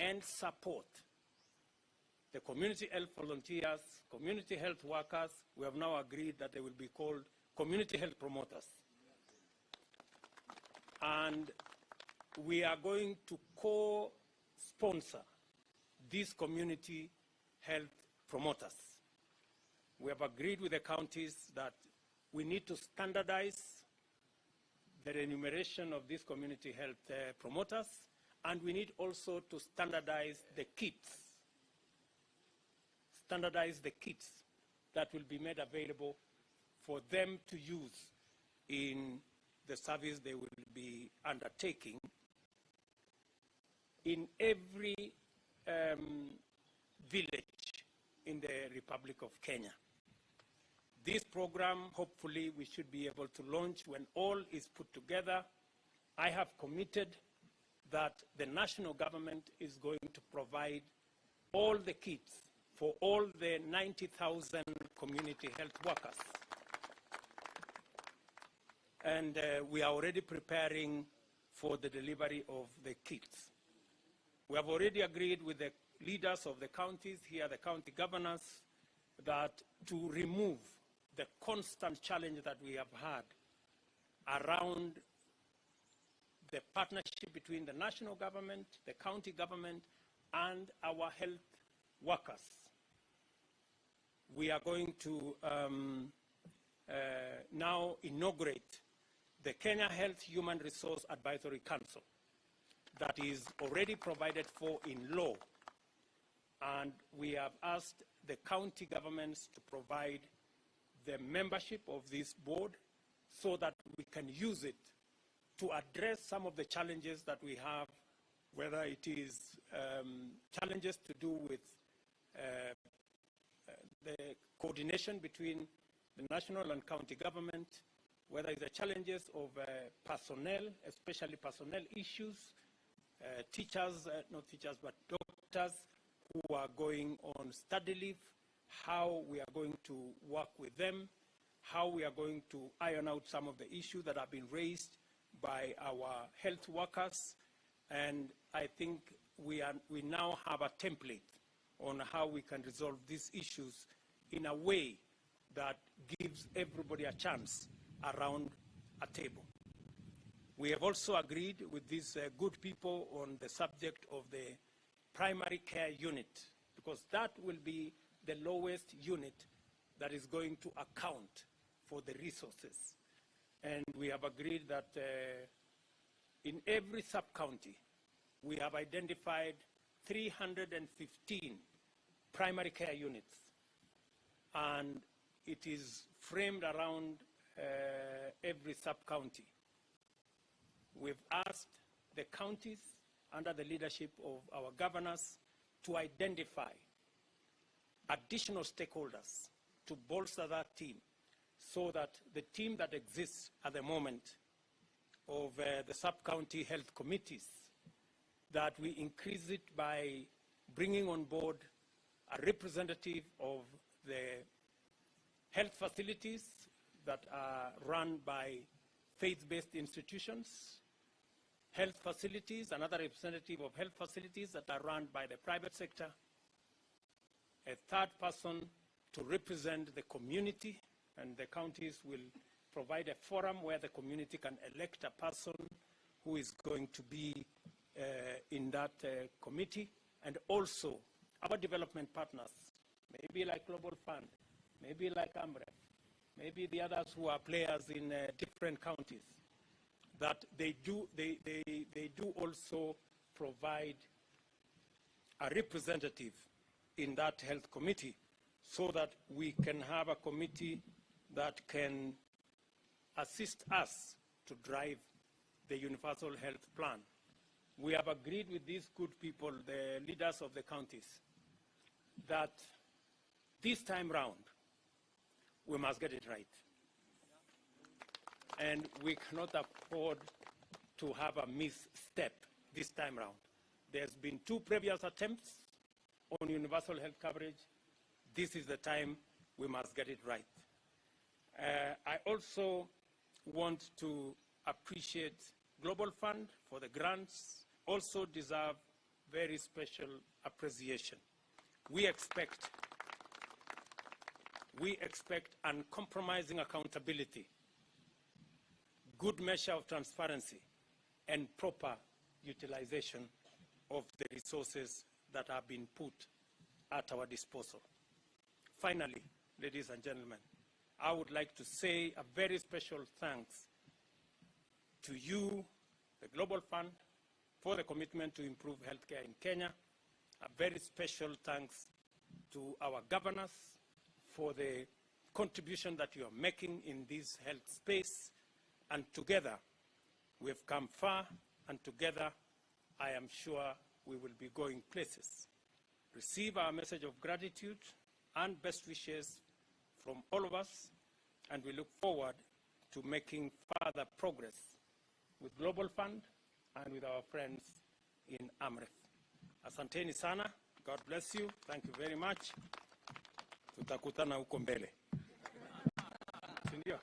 and support the community health volunteers, community health workers. We have now agreed that they will be called community health promoters. And we are going to co-sponsor these community health promoters. We have agreed with the counties that we need to standardize the remuneration of these community health promoters, and we need also to standardize the kits. Standardize the kits that will be made available for them to use in the service they will be undertaking in every village in the Republic of Kenya. This program, hopefully, we should be able to launch when all is put together. I have committed that the national government is going to provide all the kits for all the 90,000 community health workers. And we are already preparing for the delivery of the kits. We have already agreed with the leaders of the counties, here the county governors, that to remove the constant challenge that we have had around the partnership between the national government, the county government, and our health workers. We are going to now inaugurate the Kenya Health Human Resource Advisory Council that is already provided for in law. And we have asked the county governments to provide the membership of this board so that we can use it to address some of the challenges that we have, whether it is challenges to do with the coordination between the national and county government, whether it's the challenges of personnel, especially personnel issues, teachers, not teachers, but doctors who are going on study leave, how we are going to work with them, how we are going to iron out some of the issues that have been raised by our health workers. And I think we now have a template on how we can resolve these issues in a way that gives everybody a chance around a table. We have also agreed with these good people on the subject of the primary care unit, because that will be the lowest unit that is going to account for the resources. And we have agreed that in every sub-county, we have identified 315 primary care units. And it is framed around every sub-county. We've asked the counties, under the leadership of our governors, to identify additional stakeholders to bolster that team, so that the team that exists at the moment of the sub-county health committees, that we increase it by bringing on board a representative of the health facilities that are run by faith-based institutions, health facilities, another representative of health facilities that are run by the private sector, a third person to represent the community, and the counties will provide a forum where the community can elect a person who is going to be in that committee, and also our development partners, maybe like Global Fund, maybe like AMREF, maybe the others who are players in different counties, that they do also provide a representative in that health committee, so that we can have a committee that can assist us to drive the universal health plan. We have agreed with these good people, the leaders of the counties, that this time round, we must get it right. And we cannot afford to have a misstep this time round. There's been 2 previous attempts on universal health coverage. This is the time we must get it right. I also want to appreciate Global Fund for the grants, also deserve very special appreciation. We expect uncompromising accountability, good measure of transparency, and proper utilization of the resources that have been put at our disposal. Finally, ladies and gentlemen, I would like to say a very special thanks to you, the Global Fund, for the commitment to improve healthcare in Kenya. A very special thanks to our governors for the contribution that you are making in this health space. And together, we've come far, and together, I am sure we will be going places. Receive our message of gratitude and best wishes from all of us, and we look forward to making further progress with Global Fund and with our friends in Amref. Asanteni sana. God bless you. Thank you very much. Tutakutana huko mbele. Sindio?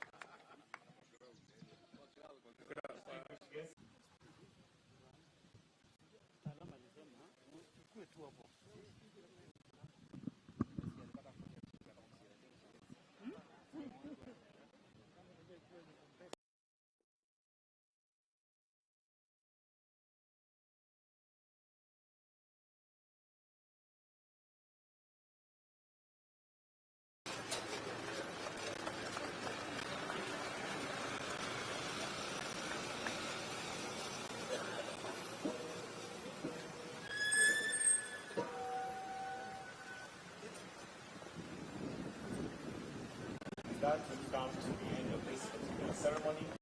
That we've come to the end of this ceremony.